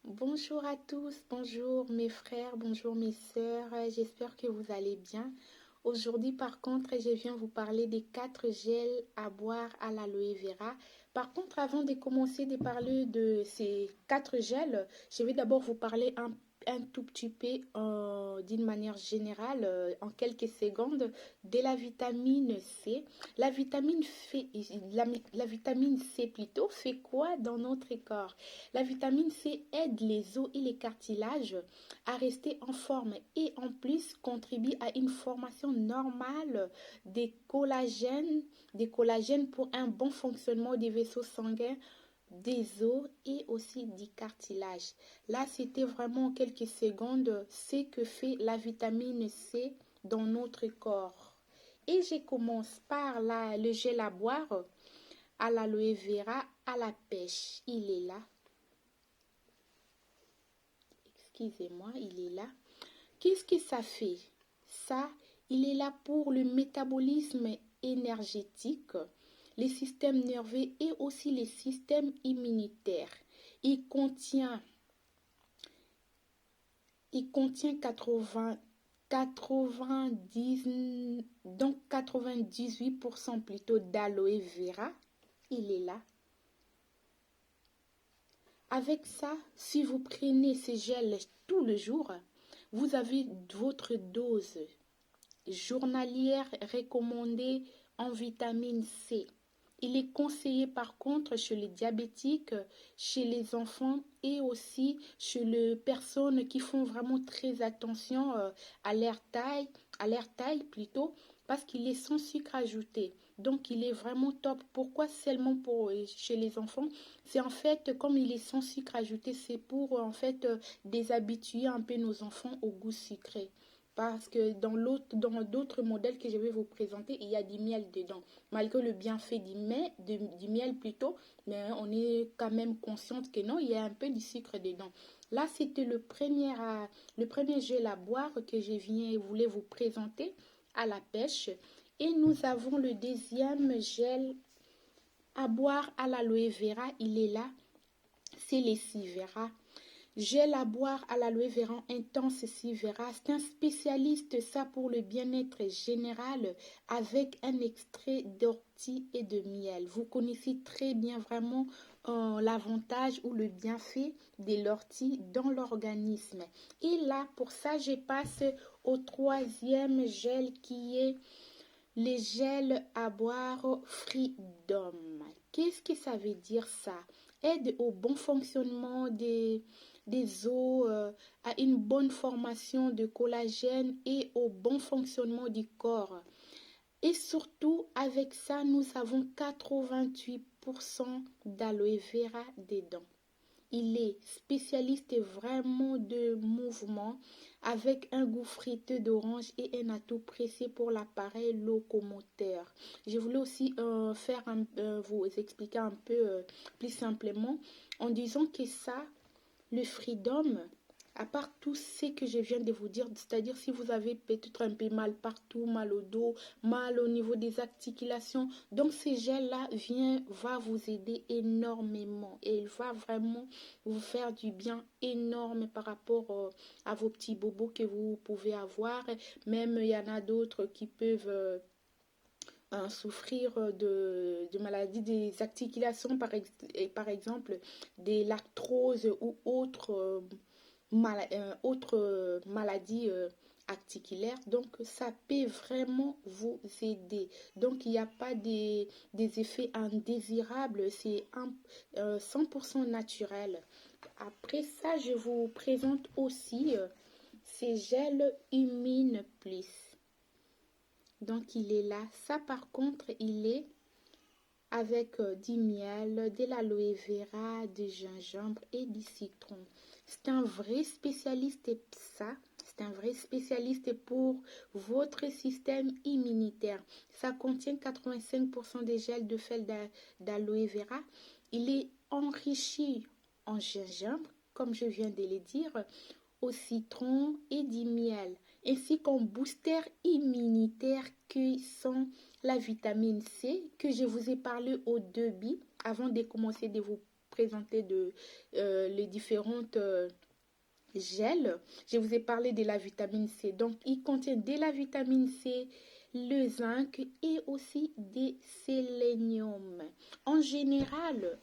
Bonjour à tous, bonjour mes frères, bonjour mes sœurs, j'espère que vous allez bien. Aujourd'hui, par contre, je viens vous parler des 4 gels à boire à l'aloe vera. Par contre, avant de commencer de parler de ces 4 gels, je vais d'abord vous parler un tout petit peu d'une manière générale, en quelques secondes, de la vitamine C. La vitamine C plutôt fait quoi dans notre corps? La vitamine C aide les os et les cartilages à rester en forme et en plus contribue à une formation normale des collagènes pour un bon fonctionnement des vaisseaux sanguins, des os et aussi du cartilage. Là, c'était vraiment quelques secondes ce que fait la vitamine C dans notre corps. Et je commence par le gel à boire à l'aloe vera à la pêche. Il est là. Excusez-moi, il est là. Qu'est-ce que ça fait? Ça, il est là pour le métabolisme énergétique, les systèmes nerveux et aussi les systèmes immunitaires. Il contient, il contient 90, donc 98% plutôt d'aloe vera. Il est là. Avec ça, si vous prenez ces gels tout le jour, vous avez votre dose journalière recommandée en vitamine C. Il est conseillé par contre chez les diabétiques, chez les enfants et aussi chez les personnes qui font vraiment très attention à leur taille plutôt, parce qu'il est sans sucre ajouté. Donc il est vraiment top. Pourquoi seulement pour chez les enfants? C'est en fait comme il est sans sucre ajouté, c'est pour en fait déshabituer un peu nos enfants au goût sucré. Parce que dans d'autres modèles que je vais vous présenter, il y a du miel dedans. Malgré le bienfait du miel plutôt, mais on est quand même consciente que non, il y a un peu du sucre dedans. Là, c'était le premier gel à boire que voulais vous présenter à la pêche. Et nous avons le deuxième gel à boire à l'aloe vera. Il est là, c'est les vera. Gel à boire à l'aloe vera intense vera. C'est un spécialiste ça pour le bien-être général avec un extrait d'ortie et de miel. Vous connaissez très bien vraiment l'avantage ou le bienfait de l'ortie dans l'organisme. Et là, pour ça, je passe au troisième gel qui est les gels à boire Freedom. Qu'est-ce que ça veut dire ça? Aide au bon fonctionnement des os, à une bonne formation de collagène et au bon fonctionnement du corps. Et surtout, avec ça, nous avons 88% d'aloe vera dedans. Il est spécialiste vraiment de mouvement avec un goût friteux d'orange et un atout précieux pour l'appareil locomoteur. Je voulais aussi vous expliquer un peu plus simplement en disant que ça, le freedom, à part tout ce que je viens de vous dire, c'est-à-dire si vous avez peut-être un peu mal partout, mal au dos, mal au niveau des articulations, donc ces gels-là va vous aider énormément et il va vraiment vous faire du bien énorme par rapport à vos petits bobos que vous pouvez avoir. Même il y en a d'autres qui peuvent souffrir de maladies des articulations, par exemple des lactoses ou autres maladies articulaires. Donc, ça peut vraiment vous aider. Donc, il n'y a pas des effets indésirables. C'est 100% naturel. Après ça, je vous présente aussi ces gels Humine Plus. Donc, il est là. Ça, par contre, il est avec du miel, de l'aloe vera, du gingembre et du citron. C'est un vrai spécialiste ça. C'est un vrai spécialiste pour votre système immunitaire. Ça contient 85% des gels de feuilles d'aloe vera. Il est enrichi en gingembre, comme je viens de le dire, au citron et du miel, ainsi qu'en booster immunitaire qui sont la vitamine C que je vous ai parlé au début avant de commencer de vous présenté les différentes gels. Je vous ai parlé de la vitamine C. Donc, il contient de la vitamine C, le zinc et aussi des sélénium. En général,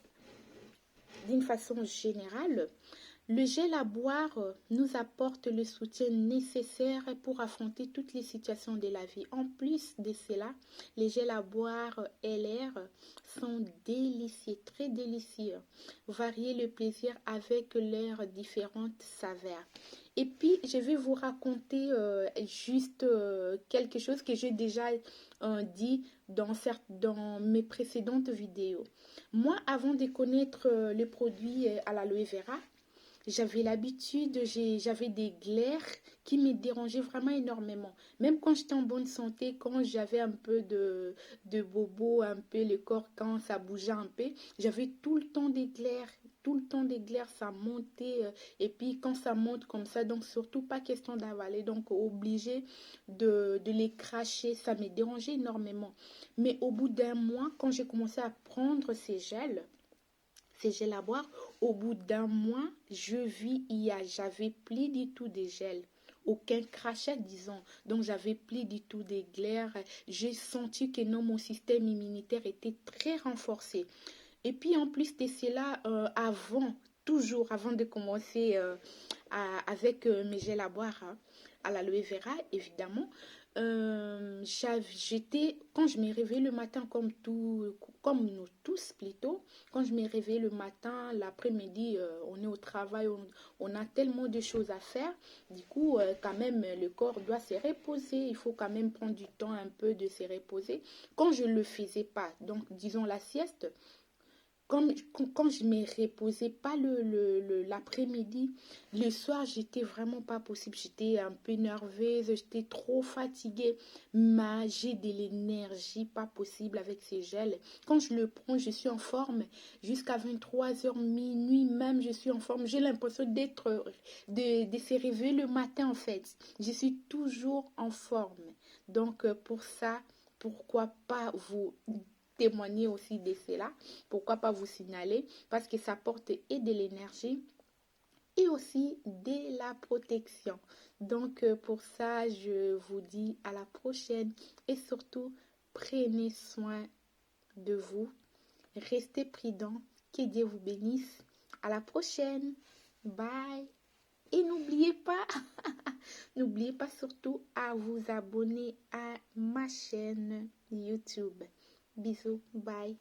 d'une façon générale, le gel à boire nous apporte le soutien nécessaire pour affronter toutes les situations de la vie. En plus de cela, les gels à boire LR sont délicieux, très délicieux. Variez le plaisir avec leurs différentes saveurs. Et puis, je vais vous raconter juste quelque chose que j'ai déjà dit dans mes précédentes vidéos. Moi, avant de connaître le produit à l'aloe vera, j'avais l'habitude, j'avais des glaires qui me dérangeaient vraiment énormément. Même quand j'étais en bonne santé, quand j'avais un peu de bobo, un peu le corps, quand ça bougeait un peu, j'avais tout le temps des glaires. Tout le temps des glaires, ça montait. Et puis quand ça monte comme ça, donc surtout pas question d'avaler, donc obligé de les cracher. Ça me dérangeait énormément. Mais au bout d'un mois, quand j'ai commencé à prendre ces gels à boire, au bout d'un mois, j'avais plus du tout des gels. Aucun crachat, disons. Donc, j'avais plus du tout des glaires. J'ai senti que non, mon système immunitaire était très renforcé. Et puis, en plus de cela, toujours avant de commencer avec mes gels à boire, hein, à l'aloe vera, évidemment, quand je me réveillais le matin, comme nous tous plutôt, quand je me réveillais le matin, l'après-midi, on est au travail, on a tellement de choses à faire. Du coup, quand même, le corps doit se reposer. Il faut quand même prendre du temps un peu de se reposer. Quand je ne le faisais pas, donc disons la sieste, quand je me reposais pas l'après-midi, le soir, j'étais vraiment pas possible. J'étais un peu nerveuse, j'étais trop fatiguée. Mais j'ai de l'énergie pas possible avec ces gels. Quand je le prends, je suis en forme. Jusqu'à 23h, minuit même, je suis en forme. J'ai l'impression de se réveiller le matin en fait. Je suis toujours en forme. Donc, pour ça, pourquoi pas vous témoigner aussi de cela, pourquoi pas vous signaler, parce que ça porte et de l'énergie et aussi de la protection. Donc pour ça, je vous dis à la prochaine et surtout prenez soin de vous, restez prudents, que Dieu vous bénisse. À la prochaine, bye. Et n'oubliez pas surtout à vous abonner à ma chaîne YouTube. Bisous, bye.